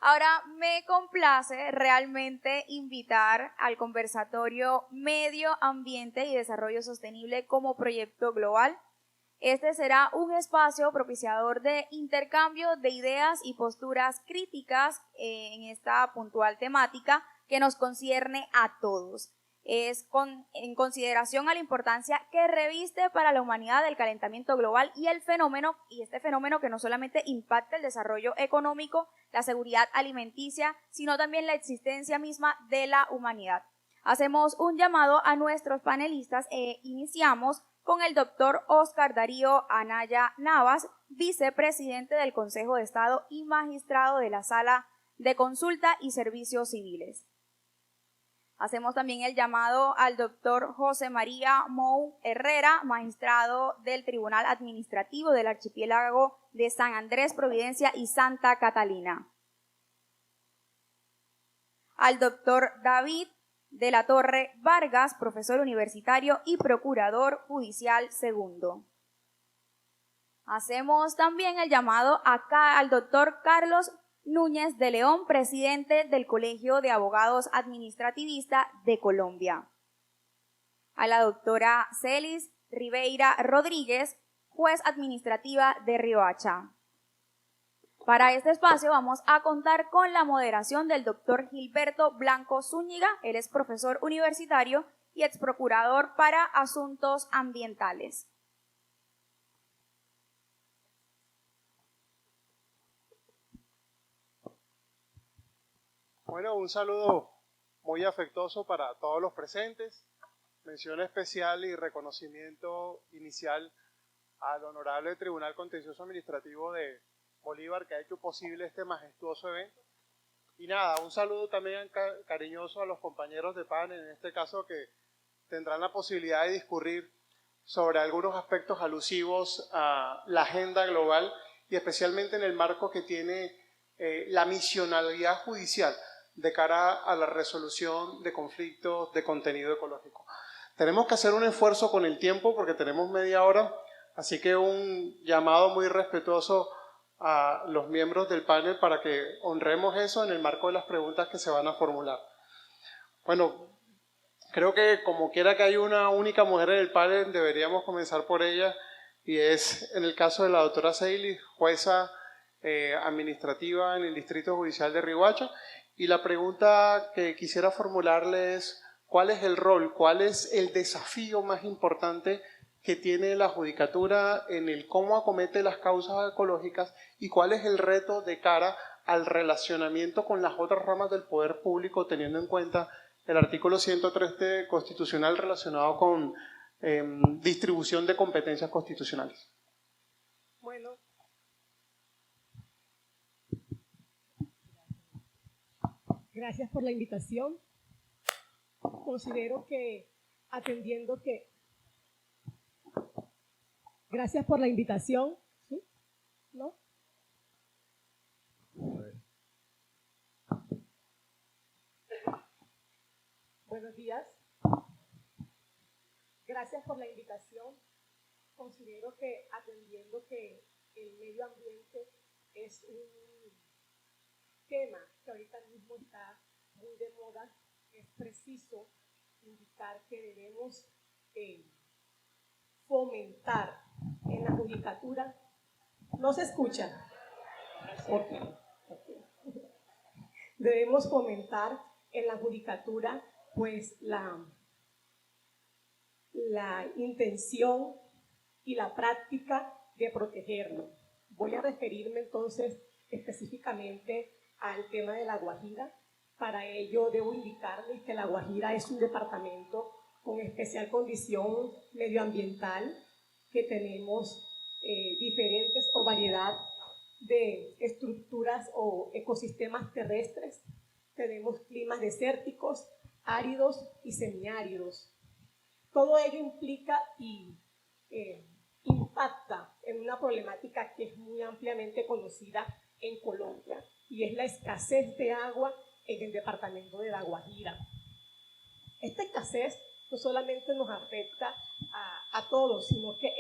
Ahora me complace realmente invitar al conversatorio Medio Ambiente y Desarrollo Sostenible como proyecto global. Este será un espacio propiciador de intercambio de ideas y posturas críticas en esta puntual temática que nos concierne a todos. En consideración a la importancia que reviste para la humanidad el calentamiento global y este fenómeno que no solamente impacta el desarrollo económico, la seguridad alimenticia, sino también la existencia misma de la humanidad. Hacemos un llamado a nuestros panelistas e iniciamos con el doctor Oscar Darío Anaya Navas, vicepresidente del Consejo de Estado y magistrado de la Sala de Consulta y Servicios Civiles. Hacemos también el llamado al doctor José María Mou Herrera, magistrado del Tribunal Administrativo del Archipiélago de San Andrés, Providencia y Santa Catalina. Al doctor David de la Torre Vargas, profesor universitario y procurador judicial segundo. Hacemos también el llamado acá al doctor Carlos Núñez de León, presidente del Colegio de Abogados Administrativista de Colombia. A la doctora Celis Ribeira Rodríguez, juez administrativa de Riohacha. Para este espacio vamos a contar con la moderación del doctor Gilberto Blanco Zúñiga. Él es profesor universitario y exprocurador para asuntos ambientales. Bueno, un saludo muy afectuoso para todos los presentes. Mención especial y reconocimiento inicial al Honorable Tribunal Contencioso Administrativo de Bolívar, que ha hecho posible este majestuoso evento. Y nada, un saludo también cariñoso a los compañeros de panel, en este caso que tendrán la posibilidad de discurrir sobre algunos aspectos alusivos a la agenda global y especialmente en el marco que tiene la misionalidad judicial de cara a la resolución de conflictos de contenido ecológico. Tenemos que hacer un esfuerzo con el tiempo porque tenemos media hora, así que un llamado muy respetuoso a los miembros del panel para que honremos eso en el marco de las preguntas que se van a formular. Bueno, creo que como quiera que hay una única mujer en el panel, deberíamos comenzar por ella, y es en el caso de la doctora Celis, jueza administrativa en el Distrito Judicial de Riohacha. Y la pregunta que quisiera formularle es, ¿cuál es el rol, cuál es el desafío más importante que tiene la judicatura en el cómo acomete las causas ecológicas y cuál es el reto de cara al relacionamiento con las otras ramas del poder público, teniendo en cuenta el artículo 103 constitucional relacionado con distribución de competencias constitucionales? Bueno, gracias por la invitación. Considero que, atendiendo que... Gracias por la invitación. ¿Sí? ¿No? Buenos días. Gracias por la invitación. Considero que, atendiendo que el medio ambiente es un tema que ahorita mismo está muy de moda, es preciso indicar que debemos fomentar en la judicatura. ¿No se escucha? Okay. Debemos fomentar en la judicatura pues la intención y la práctica de protegernos. Voy a referirme entonces específicamente al tema de La Guajira. Para ello debo indicarles que La Guajira es un departamento con especial condición medioambiental, que tenemos diferentes o variedad de estructuras o ecosistemas terrestres. Tenemos climas desérticos, áridos y semiáridos. Todo ello implica y impacta en una problemática que es muy ampliamente conocida en Colombia, y es la escasez de agua en el departamento de La Guajira. Esta escasez no solamente nos afecta a todos, sino que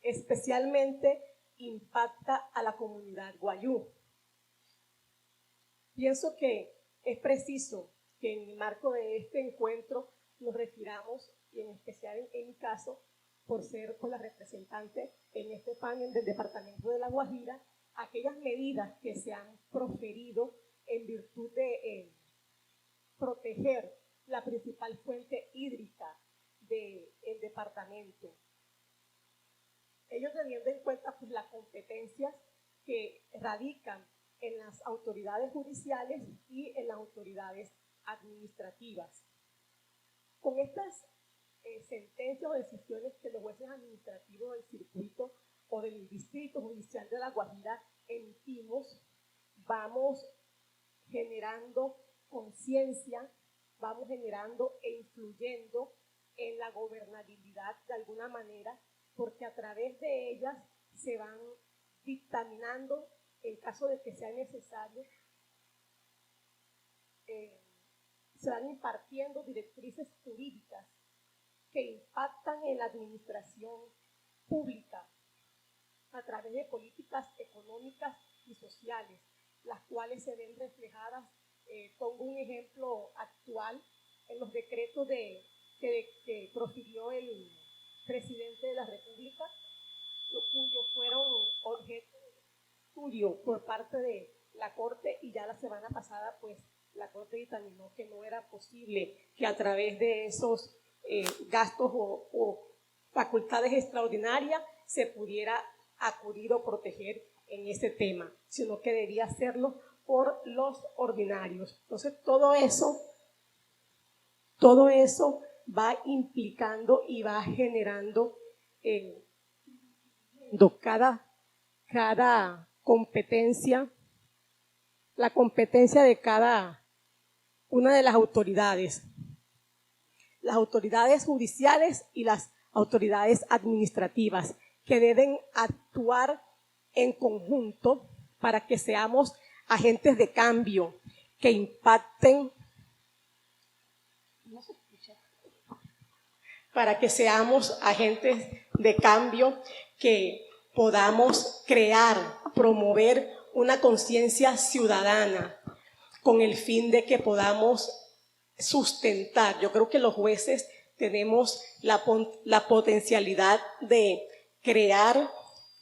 especialmente impacta a la comunidad guayú. Pienso que es preciso que en el marco de este encuentro nos refiramos, y en especial en mi caso, por ser la representante en este panel del Departamento de La Guajira, aquellas medidas que se han proferido en virtud de proteger la principal fuente hídrica del departamento. Ellos teniendo en cuenta pues, las competencias que radican en las autoridades judiciales y en las autoridades administrativas. Con estas sentencias o decisiones que los jueces administrativos del circuito o del distrito judicial de La Guajira emitimos, vamos generando conciencia, vamos generando e influyendo en la gobernabilidad de alguna manera, porque a través de ellas se van dictaminando, en caso de que sea necesario, se van impartiendo directrices jurídicas que impactan en la administración pública a través de políticas económicas y sociales, las cuales se ven reflejadas, pongo un ejemplo actual, en los decretos que profirió el presidente de la República, cuyos fueron objeto de estudio por parte de la Corte, y ya la semana pasada pues la Corte dictaminó que no era posible que a través de esos gastos o facultades extraordinarias se pudiera acudir o proteger en ese tema, sino que debía hacerlo por los ordinarios. Entonces todo eso va implicando y va generando cada competencia, la competencia de cada una de las autoridades judiciales y las autoridades administrativas, que deben actuar en conjunto para que seamos agentes de cambio que impacten, para que seamos agentes de cambio que podamos crear, promover una conciencia ciudadana con el fin de que podamos sustentar. Yo creo que los jueces tenemos la potencialidad de crear,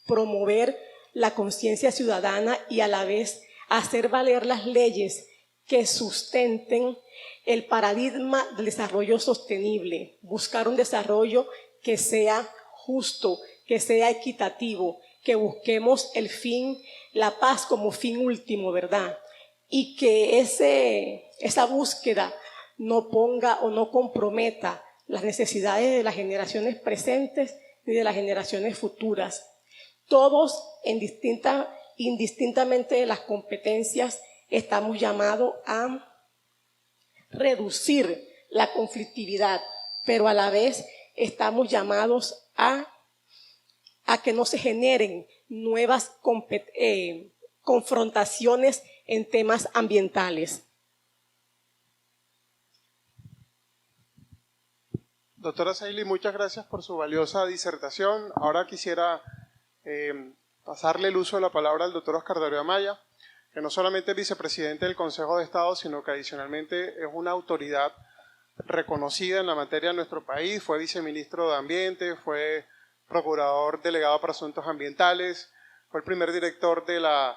promover la conciencia ciudadana y a la vez hacer valer las leyes que sustenten el paradigma del desarrollo sostenible, buscar un desarrollo que sea justo, que sea equitativo, que busquemos el fin, la paz como fin último, ¿verdad? Y que esa búsqueda no ponga o no comprometa las necesidades de las generaciones presentes ni de las generaciones futuras. Todos, indistintamente de las competencias, estamos llamados a reducir la conflictividad, pero a la vez estamos llamados a que no se generen nuevas confrontaciones en temas ambientales. Doctora Saily, muchas gracias por su valiosa disertación. Ahora quisiera pasarle el uso de la palabra al doctor Oscar Darío Amaya, que no solamente es vicepresidente del Consejo de Estado, sino que adicionalmente es una autoridad reconocida en la materia en nuestro país. Fue viceministro de Ambiente, fue procurador delegado para asuntos ambientales, fue el primer director de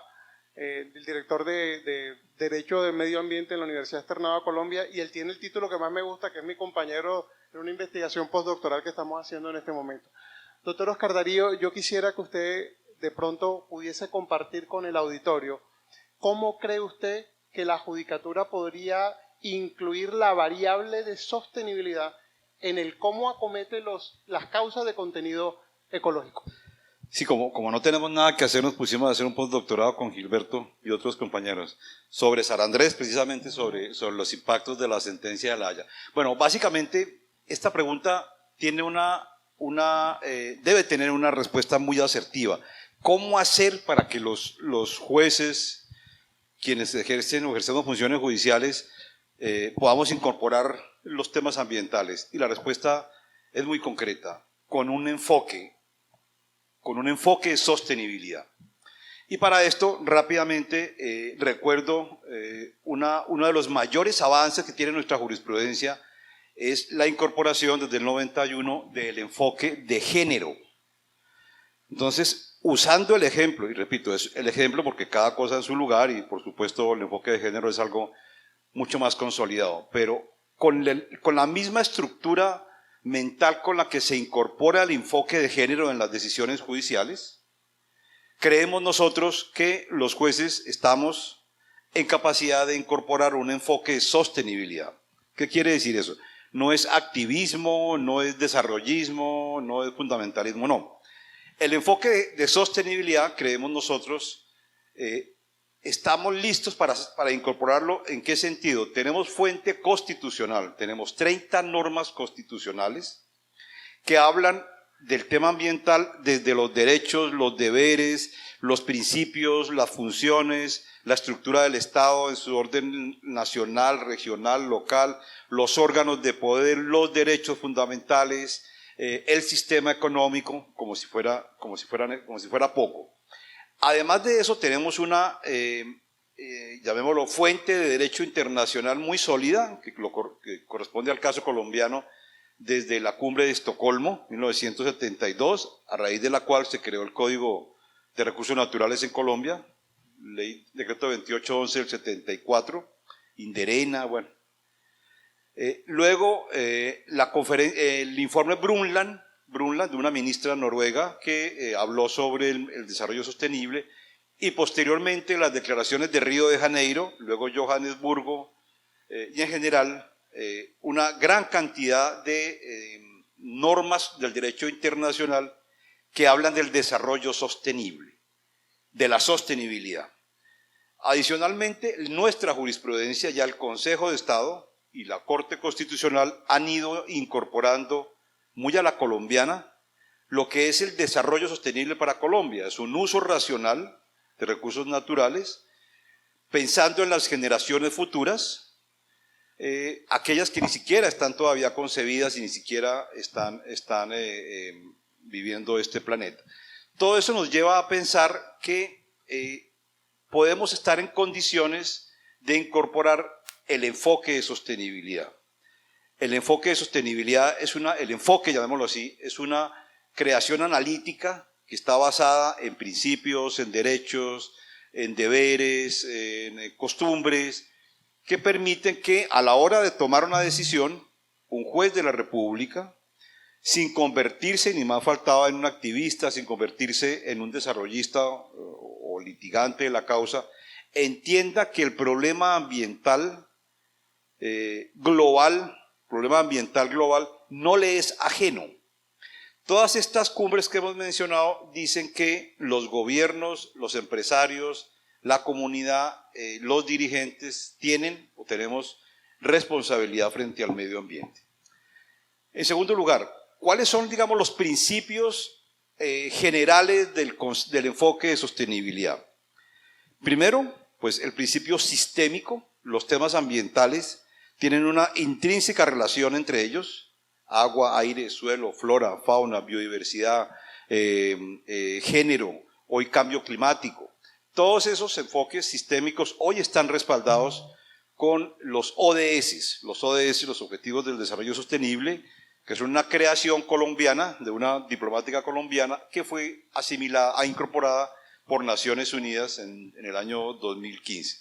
Derecho de Medio Ambiente en la Universidad Externado de Colombia, y él tiene el título que más me gusta, que es mi compañero en una investigación postdoctoral que estamos haciendo en este momento. Doctor Oscar Darío, yo quisiera que usted de pronto pudiese compartir con el auditorio cómo cree usted que la judicatura podría incluir la variable de sostenibilidad en el cómo acomete las causas de contenido ecológico. Sí, como no tenemos nada que hacer, nos pusimos a hacer un postdoctorado con Gilberto y otros compañeros sobre San Andrés, precisamente sobre los impactos de la sentencia de La Haya. Bueno, básicamente esta pregunta tiene debe tener una respuesta muy asertiva. ¿Cómo hacer para que los jueces, quienes ejercemos funciones judiciales, podamos incorporar los temas ambientales? Y la respuesta es muy concreta, con un enfoque con un enfoque de sostenibilidad. Y para esto, rápidamente, recuerdo uno de los mayores avances que tiene nuestra jurisprudencia es la incorporación desde el 91 del enfoque de género. Entonces, usando el ejemplo, y repito, es el ejemplo porque cada cosa en su lugar y por supuesto el enfoque de género es algo mucho más consolidado, pero con la misma estructura mental con la que se incorpora el enfoque de género en las decisiones judiciales, creemos nosotros que los jueces estamos en capacidad de incorporar un enfoque de sostenibilidad. ¿Qué quiere decir eso? No es activismo, no es desarrollismo, no es fundamentalismo, no. El enfoque de sostenibilidad, creemos nosotros, estamos listos para incorporarlo. ¿En qué sentido? Tenemos fuente constitucional, tenemos 30 normas constitucionales que hablan del tema ambiental desde los derechos, los deberes, los principios, las funciones, la estructura del Estado en su orden nacional, regional, local, los órganos de poder, los derechos fundamentales, el sistema económico, como si fuera poco. Además de eso, tenemos una, llamémoslo, fuente de derecho internacional muy sólida, que corresponde al caso colombiano desde la Cumbre de Estocolmo, 1972, a raíz de la cual se creó el Código de Recursos Naturales en Colombia, decreto 2811 del 74, Inderena, bueno. Luego, el informe Brundtland, de una ministra noruega que habló sobre el desarrollo sostenible, y posteriormente las declaraciones de Río de Janeiro, luego Johannesburgo, y en general una gran cantidad de normas del derecho internacional que hablan del desarrollo sostenible, de la sostenibilidad. Adicionalmente, nuestra jurisprudencia, ya el Consejo de Estado y la Corte Constitucional han ido incorporando muy a la colombiana lo que es el desarrollo sostenible para Colombia. Es un uso racional de recursos naturales, pensando en las generaciones futuras, aquellas que ni siquiera están todavía concebidas y ni siquiera están viviendo este planeta. Todo eso nos lleva a pensar que podemos estar en condiciones de incorporar el enfoque de sostenibilidad. El enfoque de sostenibilidad el enfoque, llamémoslo así, es una creación analítica que está basada en principios, en derechos, en deberes, en costumbres, que permiten que a la hora de tomar una decisión, un juez de la República, sin convertirse, ni más faltaba, en un activista, sin convertirse en un desarrollista o litigante de la causa, entienda que el problema ambiental global no le es ajeno. Todas estas cumbres que hemos mencionado dicen que los gobiernos, los empresarios, la comunidad, los dirigentes tenemos responsabilidad frente al medio ambiente. En segundo lugar, ¿cuáles son, digamos, los principios generales del enfoque de sostenibilidad? Primero, pues el principio sistémico. Los temas ambientales tienen una intrínseca relación entre ellos: agua, aire, suelo, flora, fauna, biodiversidad, género, hoy cambio climático. Todos esos enfoques sistémicos hoy están respaldados con los ODS, los Objetivos del Desarrollo Sostenible, que son una creación colombiana, de una diplomática colombiana, que fue incorporada por Naciones Unidas en el año 2015.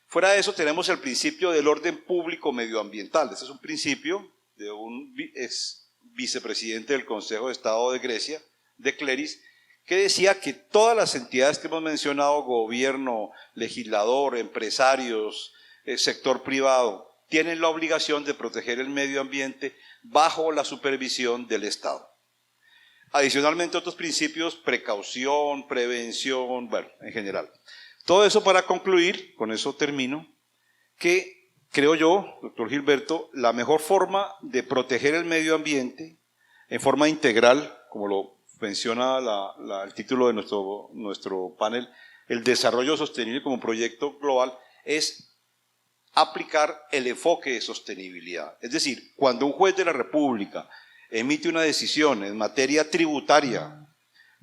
Fuera de eso tenemos el principio del orden público medioambiental. Este es un principio de un ex vicepresidente del Consejo de Estado de Grecia, de Cleris, que decía que todas las entidades que hemos mencionado, gobierno, legislador, empresarios, sector privado, tienen la obligación de proteger el medio ambiente bajo la supervisión del Estado. Adicionalmente, otros principios: precaución, prevención, bueno, en general. Todo eso para concluir, con eso termino, que creo yo, doctor Gilberto, la mejor forma de proteger el medio ambiente en forma integral, como lo menciona el título de nuestro panel, el desarrollo sostenible como proyecto global, es aplicar el enfoque de sostenibilidad. Es decir, cuando un juez de la República emite una decisión en materia tributaria,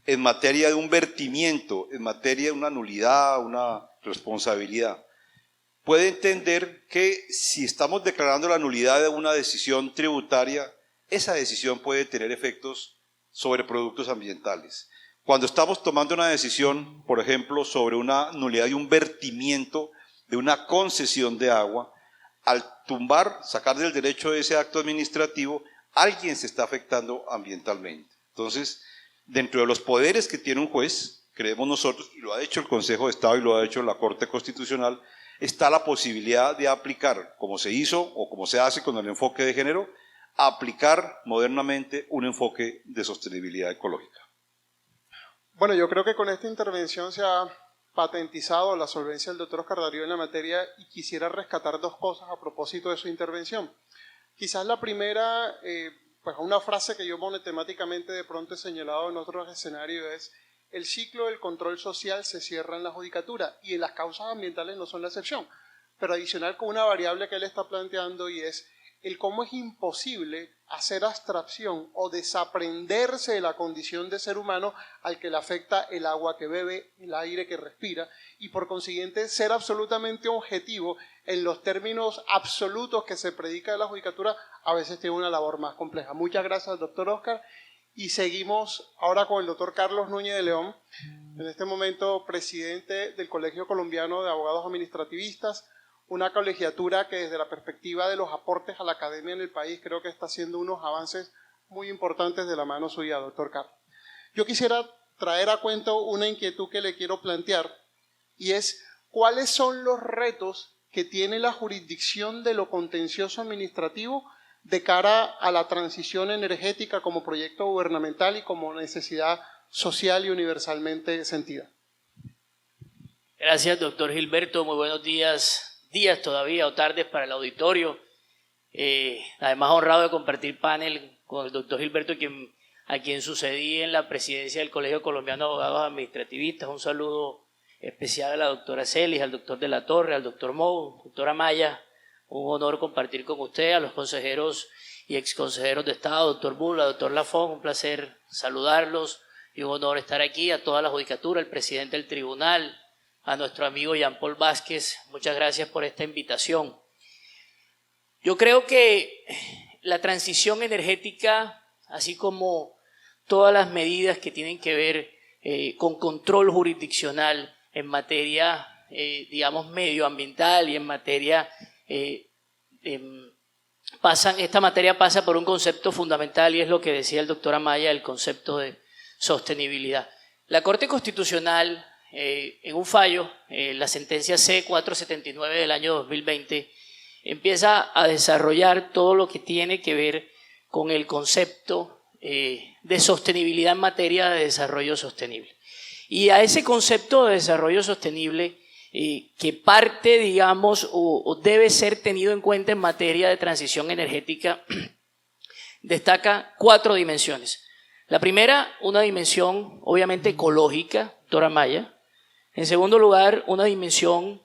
en materia de un vertimiento, en materia de una nulidad, una responsabilidad, puede entender que si estamos declarando la nulidad de una decisión tributaria, esa decisión puede tener efectos sobre productos ambientales. Cuando estamos tomando una decisión, por ejemplo, sobre una nulidad de un vertimiento, de una concesión de agua, al tumbar, sacar del derecho de ese acto administrativo, alguien se está afectando ambientalmente. Entonces, dentro de los poderes que tiene un juez, creemos nosotros, y lo ha hecho el Consejo de Estado y lo ha hecho la Corte Constitucional, está la posibilidad de aplicar, como se hizo o como se hace con el enfoque de género, aplicar modernamente un enfoque de sostenibilidad ecológica. Bueno, yo creo que con esta intervención se ha patentizado la solvencia del doctor Oscar Darío en la materia y quisiera rescatar dos cosas a propósito de su intervención. Quizás la primera, pues una frase que yo monotemáticamente de pronto he señalado en otros escenarios es: el ciclo del control social se cierra en la judicatura y las causas ambientales no son la excepción. Pero adicional con una variable que él está planteando, y es el cómo es imposible hacer abstracción o desaprenderse de la condición de ser humano al que le afecta el agua que bebe, el aire que respira, y por consiguiente ser absolutamente objetivo en los términos absolutos que se predica de la judicatura a veces tiene una labor más compleja. Muchas gracias, doctor Oscar. Y seguimos ahora con el doctor Carlos Núñez de León, en este momento presidente del Colegio Colombiano de Abogados Administrativistas, una colegiatura que desde la perspectiva de los aportes a la academia en el país creo que está haciendo unos avances muy importantes de la mano suya, doctor Carlos. Yo quisiera traer a cuento una inquietud que le quiero plantear, y es cuáles son los retos que tiene la jurisdicción de lo contencioso administrativo de cara a la transición energética como proyecto gubernamental y como necesidad social y universalmente sentida. Gracias, doctor Gilberto. Muy buenos días todavía o tardes para el auditorio. Además, honrado de compartir panel con el doctor Gilberto, a quien sucedí en la presidencia del Colegio Colombiano de Abogados Administrativistas. Un saludo especial a la doctora Celis, al doctor de la Torre, al doctor Mou, doctora Maya. Un honor compartir con usted, a los consejeros y exconsejeros de Estado, doctor Bula, doctor Lafón, un placer saludarlos y un honor estar aquí, a toda la judicatura, al presidente del tribunal, a nuestro amigo Jean Paul Vázquez, muchas gracias por esta invitación. Yo creo que la transición energética, así como todas las medidas que tienen que ver con control jurisdiccional en materia, digamos, medioambiental y en materia esta materia pasa por un concepto fundamental, y es lo que decía el doctor Amaya, el concepto de sostenibilidad. La Corte Constitucional, en un fallo, la sentencia C-479 del año 2020, empieza a desarrollar todo lo que tiene que ver con el concepto de sostenibilidad en materia de desarrollo sostenible. Y a ese concepto de desarrollo sostenible, que parte, digamos, o debe ser tenido en cuenta en materia de transición energética, destaca 4 dimensiones. La primera, una dimensión obviamente ecológica, doctora Maya. En segundo lugar, una dimensión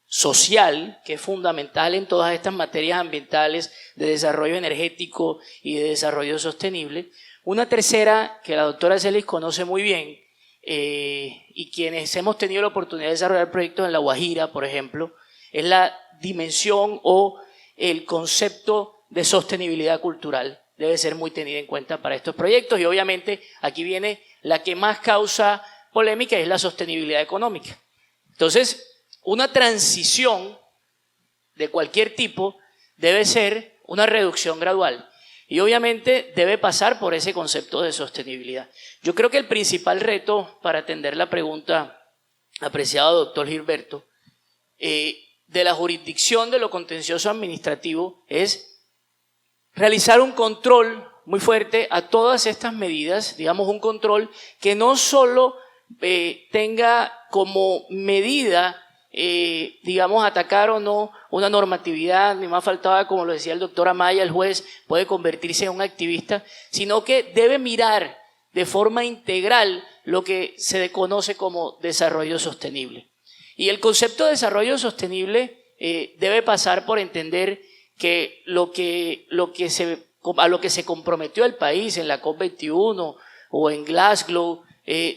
social, que es fundamental en todas estas materias ambientales de desarrollo energético y de desarrollo sostenible. Una tercera, que la doctora Celis conoce muy bien, y quienes hemos tenido la oportunidad de desarrollar proyectos en La Guajira, por ejemplo, es la dimensión o el concepto de sostenibilidad cultural. Debe ser muy tenida en cuenta para estos proyectos, y obviamente aquí viene la que más causa polémica, es la sostenibilidad económica. Entonces, una transición de cualquier tipo debe ser una reducción gradual. Y obviamente debe pasar por ese concepto de sostenibilidad. Yo creo que el principal reto, para atender la pregunta, apreciado doctor Gilberto, de la jurisdicción de lo contencioso administrativo, es realizar un control muy fuerte a todas estas medidas, digamos un control que no solo tenga como medida, digamos, atacar o no una normatividad, ni más faltaba, como lo decía el doctor Amaya, el juez puede convertirse en un activista, sino que debe mirar de forma integral lo que se conoce como desarrollo sostenible. Y el concepto de desarrollo sostenible debe pasar por entender que a lo que se comprometió el país en la COP21 o en Glasgow,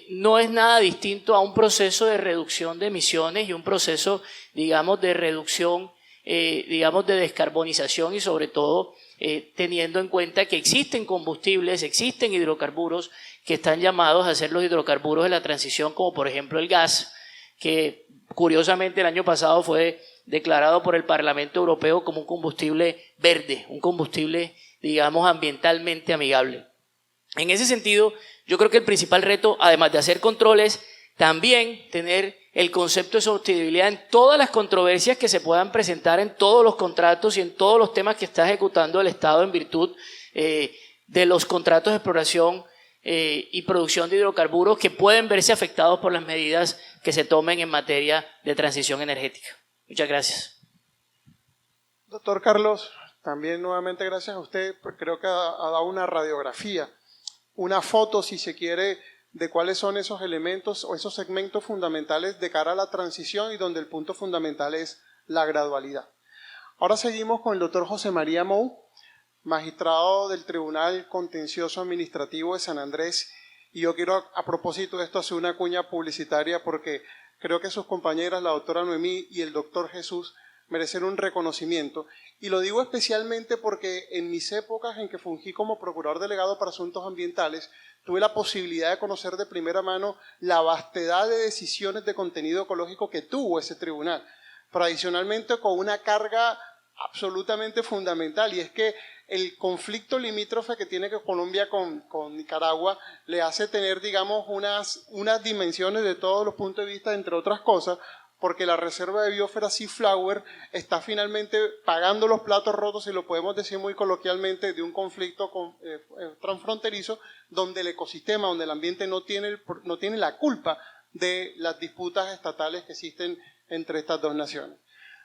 no es nada distinto a un proceso de reducción de emisiones y un proceso, digamos, de reducción, digamos, de descarbonización y sobre todo teniendo en cuenta que existen combustibles, existen hidrocarburos que están llamados a ser los hidrocarburos de la transición, como por ejemplo el gas, que curiosamente el año pasado fue declarado por el Parlamento Europeo como un combustible verde, un combustible, digamos, ambientalmente amigable. En ese sentido, yo creo que el principal reto, además de hacer controles, también tener el concepto de sostenibilidad en todas las controversias que se puedan presentar en todos los contratos y en todos los temas que está ejecutando el Estado en virtud de los contratos de exploración y producción de hidrocarburos que pueden verse afectados por las medidas que se tomen en materia de transición energética. Muchas gracias. Doctor Carlos, también nuevamente gracias a usted, creo que ha dado una radiografía, una foto, si se quiere, de cuáles son esos elementos o esos segmentos fundamentales de cara a la transición y donde el punto fundamental es la gradualidad. Ahora seguimos con el doctor José María Mou, magistrado del Tribunal Contencioso Administrativo de San Andrés, y yo quiero a propósito de esto hacer una cuña publicitaria porque creo que sus compañeras, la doctora Noemí y el doctor Jesús, merecen un reconocimiento, y lo digo especialmente porque en mis épocas en que fungí como procurador delegado para asuntos ambientales, tuve la posibilidad de conocer de primera mano la vastedad de decisiones de contenido ecológico que tuvo ese tribunal, tradicionalmente con una carga absolutamente fundamental, y es que el conflicto limítrofe que tiene Colombia con Nicaragua le hace tener, digamos, unas dimensiones de todos los puntos de vista, entre otras cosas, porque la reserva de biosfera Seaflower está finalmente pagando los platos rotos, si lo podemos decir muy coloquialmente, de un conflicto transfronterizo, donde el ecosistema, donde el ambiente no tiene la culpa de las disputas estatales que existen entre estas dos naciones.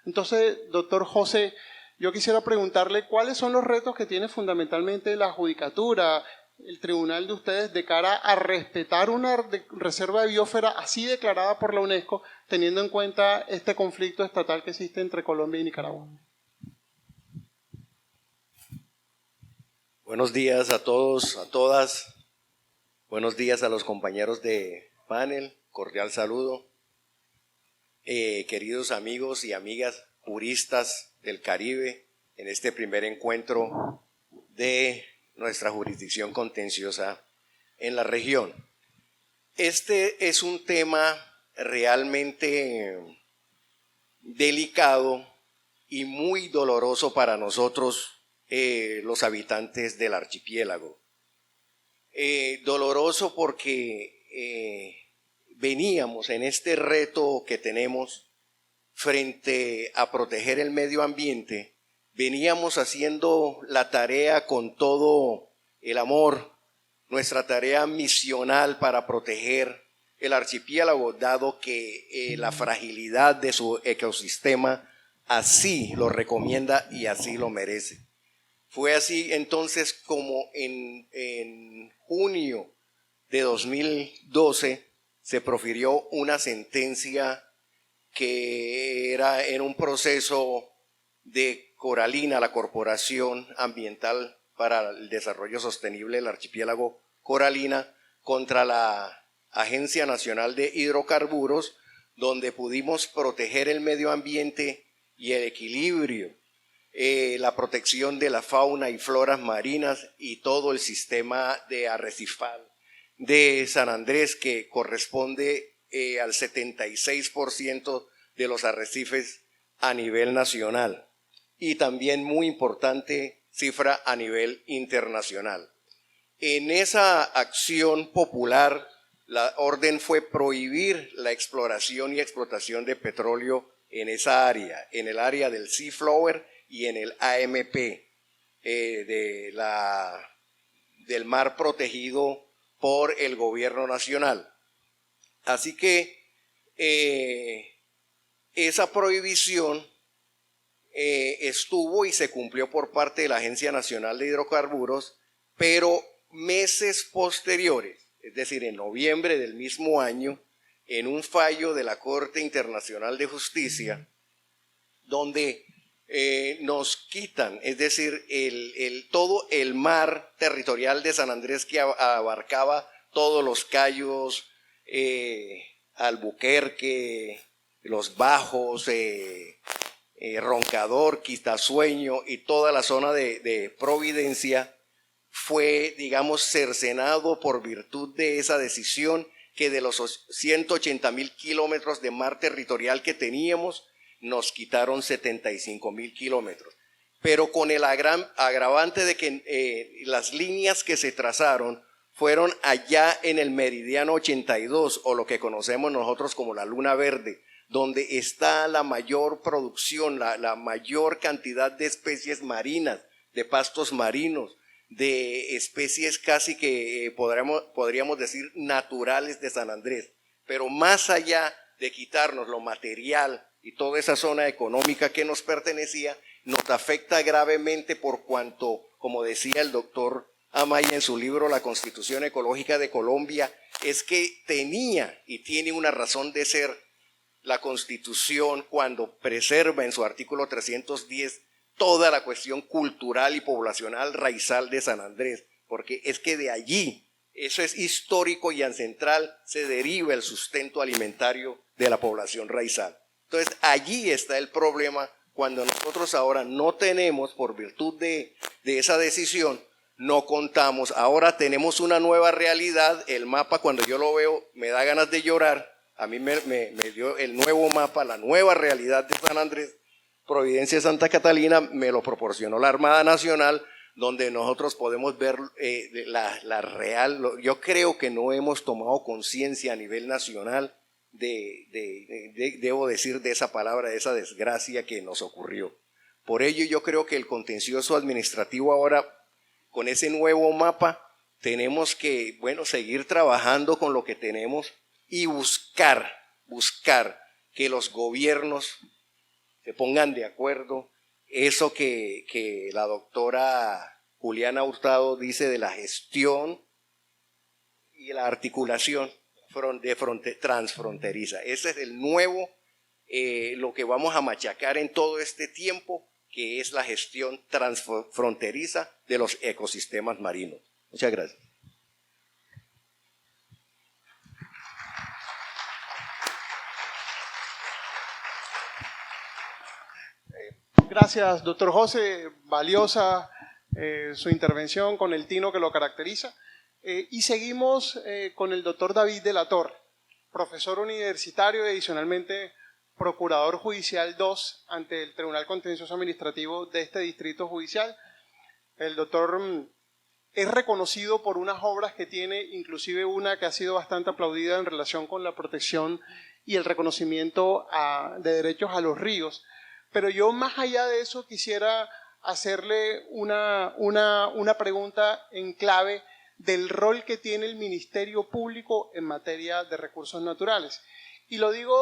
Entonces, doctor José, yo quisiera preguntarle cuáles son los retos que tiene fundamentalmente la judicatura, el tribunal de ustedes, de cara a respetar una reserva de biosfera así declarada por la UNESCO, teniendo en cuenta este conflicto estatal que existe entre Colombia y Nicaragua. Buenos días a todos, a todas. Buenos días a los compañeros de panel. Cordial saludo. Queridos amigos y amigas juristas del Caribe, en este primer encuentro de nuestra jurisdicción contenciosa en la región. Este es un tema realmente delicado y muy doloroso para nosotros, los habitantes del archipiélago. Doloroso porque veníamos en este reto que tenemos frente a proteger el medio ambiente, veníamos haciendo la tarea con todo el amor, nuestra tarea misional para proteger el archipiélago, dado que la fragilidad de su ecosistema así lo recomienda y así lo merece. Fue así entonces como en junio de 2012 se profirió una sentencia que era en un proceso de Coralina, la Corporación Ambiental para el Desarrollo Sostenible del Archipiélago Coralina, contra la Agencia Nacional de Hidrocarburos, donde pudimos proteger el medio ambiente y el equilibrio, la protección de la fauna y floras marinas y todo el sistema de arrecifal de San Andrés, que corresponde al 76% de los arrecifes a nivel nacional, y también muy importante cifra a nivel internacional. En esa acción popular, la orden fue prohibir la exploración y explotación de petróleo en esa área, en el área del Seaflower y en el AMP del mar protegido por el gobierno nacional. Así que esa prohibición estuvo y se cumplió por parte de la Agencia Nacional de Hidrocarburos, pero meses posteriores, es decir, en noviembre del mismo año, en un fallo de la Corte Internacional de Justicia, donde nos quitan, es decir, todo el mar territorial de San Andrés, que abarcaba todos los cayos, Albuquerque, Los Bajos, Roncador, Quitasueño y toda la zona de Providencia fue, digamos, cercenado por virtud de esa decisión que de los 180.000 kilómetros de mar territorial que teníamos, nos quitaron 75.000 kilómetros. Pero con el agravante de que las líneas que se trazaron fueron allá en el meridiano 82, o lo que conocemos nosotros como la Luna Verde, donde está la mayor producción, la mayor cantidad de especies marinas, de pastos marinos, de especies casi que podríamos decir naturales de San Andrés. Pero más allá de quitarnos lo material y toda esa zona económica que nos pertenecía, nos afecta gravemente por cuanto, como decía el doctor Amaya en su libro La Constitución Ecológica de Colombia, es que tenía y tiene una razón de ser la Constitución cuando preserva en su artículo 310 toda la cuestión cultural y poblacional raizal de San Andrés, porque es que de allí, eso es histórico y ancestral, se deriva el sustento alimentario de la población raizal. Entonces allí está el problema cuando nosotros ahora no tenemos, por virtud de esa decisión, no contamos. Ahora tenemos una nueva realidad. El mapa, cuando yo lo veo, me da ganas de llorar. A mí me dio el nuevo mapa, la nueva realidad de San Andrés. Providencia Santa Catalina me lo proporcionó la Armada Nacional, donde nosotros podemos ver la real. Yo creo que no hemos tomado conciencia a nivel nacional debo decir, de esa palabra, de esa desgracia que nos ocurrió. Por ello yo creo que el contencioso administrativo ahora, con ese nuevo mapa, tenemos que, bueno, seguir trabajando con lo que tenemos y buscar que los gobiernos se pongan de acuerdo. Eso que la doctora Juliana Hurtado dice de la gestión y la articulación transfronteriza. Ese es el nuevo, lo que vamos a machacar en todo este tiempo, que es la gestión transfronteriza de los ecosistemas marinos. Muchas gracias. Gracias, doctor José. Valiosa su intervención con el tino que lo caracteriza. Y seguimos con el doctor David de la Torre, profesor universitario y adicionalmente procurador judicial 2 ante el Tribunal Contencioso Administrativo de este distrito judicial. El doctor es reconocido por unas obras que tiene, inclusive una que ha sido bastante aplaudida en relación con la protección y el reconocimiento de derechos a los ríos. Pero yo, más allá de eso, quisiera hacerle una pregunta en clave del rol que tiene el Ministerio Público en materia de recursos naturales. Y lo digo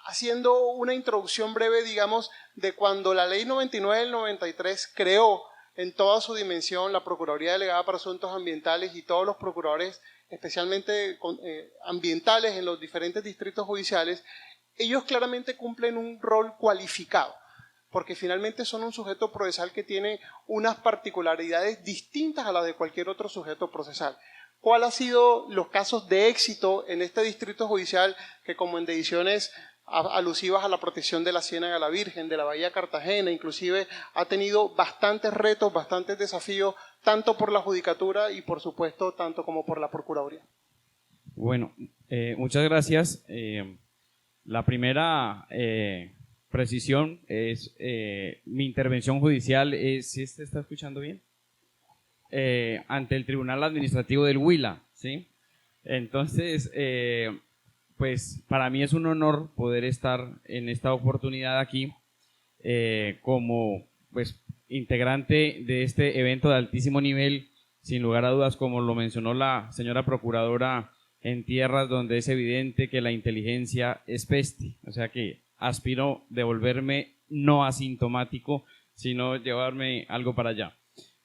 haciendo una introducción breve, digamos, de cuando la Ley 99 del 93 creó en toda su dimensión la Procuraduría Delegada para Asuntos Ambientales y todos los procuradores, especialmente ambientales en los diferentes distritos judiciales. Ellos claramente cumplen un rol cualificado, porque finalmente son un sujeto procesal que tiene unas particularidades distintas a las de cualquier otro sujeto procesal. ¿Cuál ha sido los casos de éxito en este distrito judicial que, como en decisiones alusivas a la protección de la Ciénaga La Virgen, de la Bahía Cartagena, inclusive ha tenido bastantes retos, bastantes desafíos, tanto por la judicatura y, por supuesto, tanto como por la Procuraduría? Bueno, muchas gracias. La primera precisión es, mi intervención judicial es, ¿sí se está escuchando bien? Ante el Tribunal Administrativo del Huila, ¿sí? Entonces, pues para mí es un honor poder estar en esta oportunidad aquí como pues integrante de este evento de altísimo nivel, sin lugar a dudas, como lo mencionó la señora Procuradora, en tierras donde es evidente que la inteligencia es peste, o sea que aspiro devolverme no asintomático, sino llevarme algo para allá.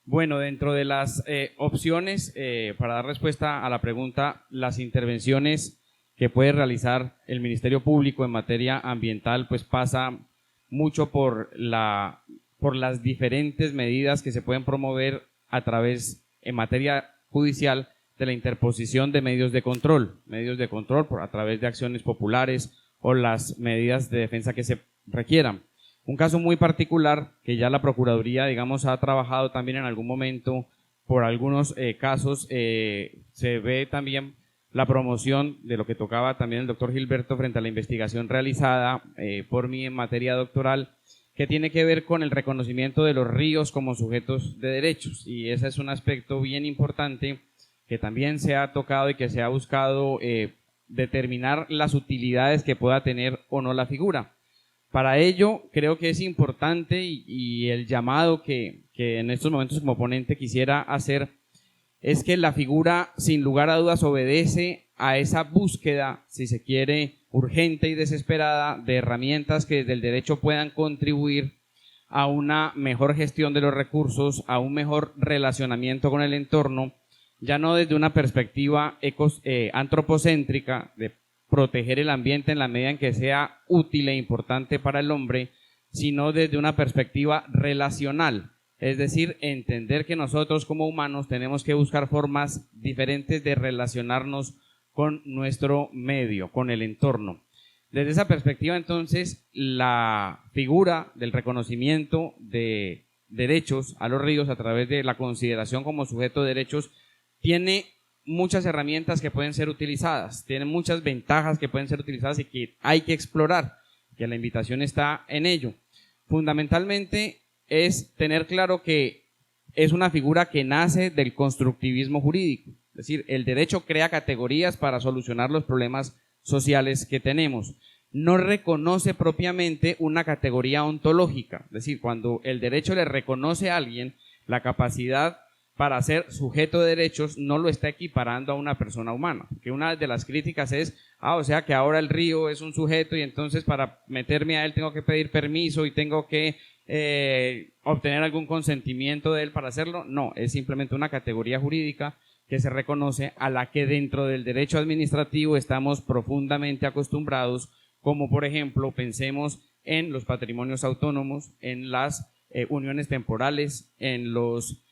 Bueno, dentro de las opciones, para dar respuesta a la pregunta, las intervenciones que puede realizar el Ministerio Público en materia ambiental, pues pasa mucho por las diferentes medidas que se pueden promover a través, en materia judicial, de la interposición de medios de control a través de acciones populares o las medidas de defensa que se requieran. Un caso muy particular que ya la Procuraduría, digamos, ha trabajado también en algún momento por algunos casos, se ve también la promoción de lo que tocaba también el doctor Gilberto frente a la investigación realizada por mí en materia doctoral, que tiene que ver con el reconocimiento de los ríos como sujetos de derechos, y ese es un aspecto bien importante que también se ha tocado y que se ha buscado determinar las utilidades que pueda tener o no la figura. Para ello, creo que es importante y el llamado que en estos momentos como ponente quisiera hacer es que la figura, sin lugar a dudas, obedece a esa búsqueda, si se quiere, urgente y desesperada de herramientas que desde el derecho puedan contribuir a una mejor gestión de los recursos, a un mejor relacionamiento con el entorno, ya no desde una perspectiva antropocéntrica de proteger el ambiente en la medida en que sea útil e importante para el hombre, sino desde una perspectiva relacional, es decir, entender que nosotros como humanos tenemos que buscar formas diferentes de relacionarnos con nuestro medio, con el entorno. Desde esa perspectiva, entonces, la figura del reconocimiento de derechos a los ríos a través de la consideración como sujeto de derechos tiene muchas herramientas que pueden ser utilizadas, tiene muchas ventajas que pueden ser utilizadas y que hay que explorar, que la invitación está en ello. Fundamentalmente es tener claro que es una figura que nace del constructivismo jurídico, es decir, el derecho crea categorías para solucionar los problemas sociales que tenemos. No reconoce propiamente una categoría ontológica, es decir, cuando el derecho le reconoce a alguien la capacidad para ser sujeto de derechos, no lo está equiparando a una persona humana, que una de las críticas es, o sea que ahora el río es un sujeto y entonces para meterme a él tengo que pedir permiso y tengo que obtener algún consentimiento de él para hacerlo. No, es simplemente una categoría jurídica que se reconoce, a la que dentro del derecho administrativo estamos profundamente acostumbrados, como por ejemplo pensemos en los patrimonios autónomos, en las uniones temporales, en los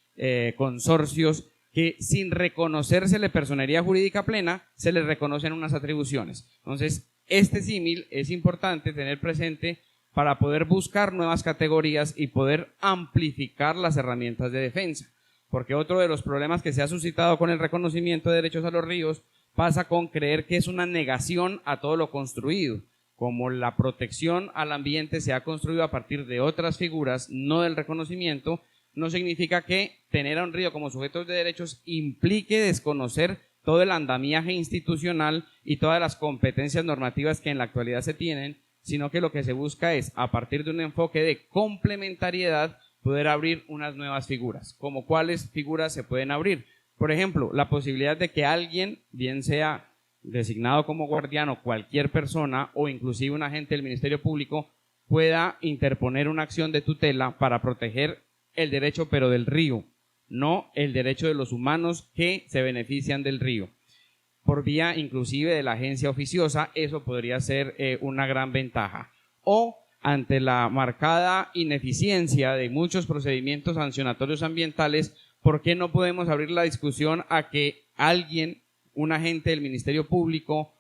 consorcios, que sin reconocérsele personería jurídica plena, se les reconocen unas atribuciones. Entonces, este símil es importante tener presente para poder buscar nuevas categorías y poder amplificar las herramientas de defensa. Porque otro de los problemas que se ha suscitado con el reconocimiento de derechos a los ríos pasa con creer que es una negación a todo lo construido. Como la protección al ambiente se ha construido a partir de otras figuras, no del reconocimiento, no significa que tener a un río como sujetos de derechos implique desconocer todo el andamiaje institucional y todas las competencias normativas que en la actualidad se tienen, sino que lo que se busca es, a partir de un enfoque de complementariedad, poder abrir unas nuevas figuras. ¿Como cuáles figuras se pueden abrir? Por ejemplo, la posibilidad de que alguien, bien sea designado como guardián, cualquier persona o inclusive un agente del Ministerio Público, pueda interponer una acción de tutela para proteger el derecho pero del río, no el derecho de los humanos que se benefician del río. Por vía inclusive de la agencia oficiosa, eso podría ser una gran ventaja. O ante la marcada ineficiencia de muchos procedimientos sancionatorios ambientales, ¿por qué no podemos abrir la discusión a que alguien, un agente del Ministerio Público,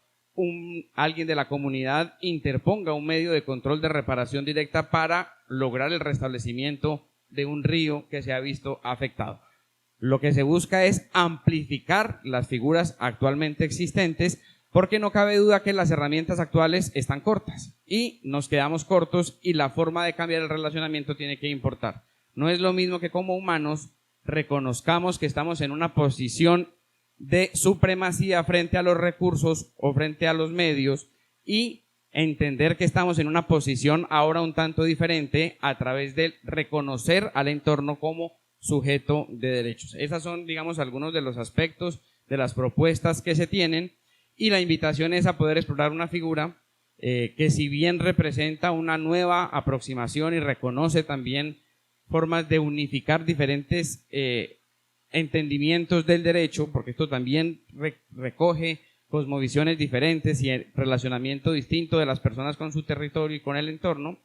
alguien de la comunidad interponga un medio de control de reparación directa para lograr el restablecimiento de un río que se ha visto afectado? Lo que se busca es amplificar las figuras actualmente existentes, porque no cabe duda que las herramientas actuales están cortas y nos quedamos cortos, y la forma de cambiar el relacionamiento tiene que importar. No es lo mismo que como humanos reconozcamos que estamos en una posición de supremacía frente a los recursos o frente a los medios, y entender que estamos en una posición ahora un tanto diferente a través de reconocer al entorno como sujeto de derechos. Esas son, digamos, algunos de los aspectos de las propuestas que se tienen, y la invitación es a poder explorar una figura que, si bien representa una nueva aproximación y reconoce también formas de unificar diferentes entendimientos del derecho, porque esto también recoge cosmovisiones diferentes y el relacionamiento distinto de las personas con su territorio y con el entorno,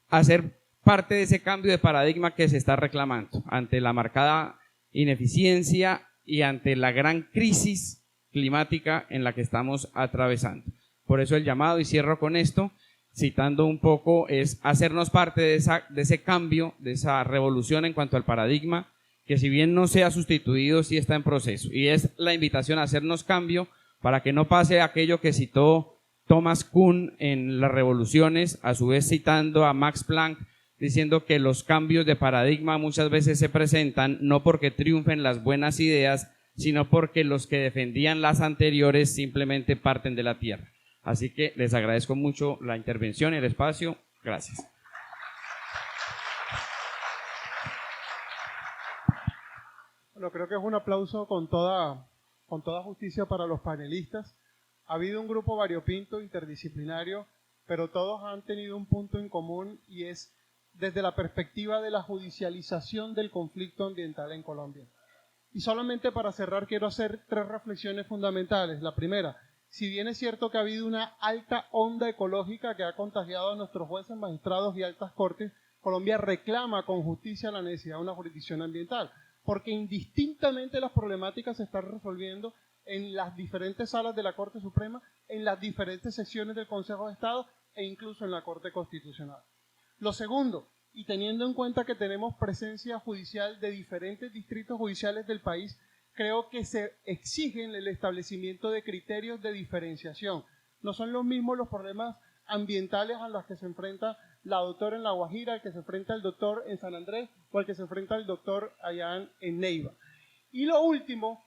hacer parte de ese cambio de paradigma que se está reclamando ante la marcada ineficiencia y ante la gran crisis climática en la que estamos atravesando. Por eso el llamado, y cierro con esto, citando un poco, es hacernos parte de ese cambio, de esa revolución en cuanto al paradigma, que si bien no sea sustituido, sí está en proceso. Y es la invitación a hacernos cambio para que no pase aquello que citó Thomas Kuhn en Las Revoluciones, a su vez citando a Max Planck, diciendo que los cambios de paradigma muchas veces se presentan no porque triunfen las buenas ideas, sino porque los que defendían las anteriores simplemente parten de la tierra. Así que les agradezco mucho la intervención y el espacio. Gracias. Bueno, creo que es un aplauso con toda justicia para los panelistas. Ha habido un grupo variopinto, interdisciplinario, pero todos han tenido un punto en común y es desde la perspectiva de la judicialización del conflicto ambiental en Colombia. Y solamente para cerrar quiero hacer 3 reflexiones fundamentales. La primera, si bien es cierto que ha habido una alta onda ecológica que ha contagiado a nuestros jueces, magistrados y altas cortes, Colombia reclama con justicia la necesidad de una jurisdicción ambiental, porque indistintamente las problemáticas se están resolviendo en las diferentes salas de la Corte Suprema, en las diferentes secciones del Consejo de Estado e incluso en la Corte Constitucional. Lo segundo, y teniendo en cuenta que tenemos presencia judicial de diferentes distritos judiciales del país, creo que se exigen el establecimiento de criterios de diferenciación. No son los mismos los problemas ambientales a los que se enfrenta la doctora en La Guajira, al que se enfrenta el doctor en San Andrés o al que se enfrenta el doctor allá en Neiva. Y lo último,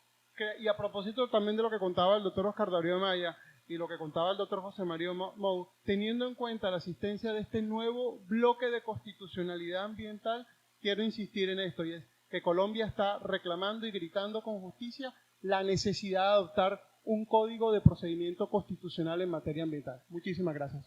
y a propósito también de lo que contaba el doctor Oscar Darío Amaya y lo que contaba el doctor José María Mou, teniendo en cuenta la asistencia de este nuevo bloque de constitucionalidad ambiental, quiero insistir en esto, y es que Colombia está reclamando y gritando con justicia la necesidad de adoptar un código de procedimiento constitucional en materia ambiental. Muchísimas gracias.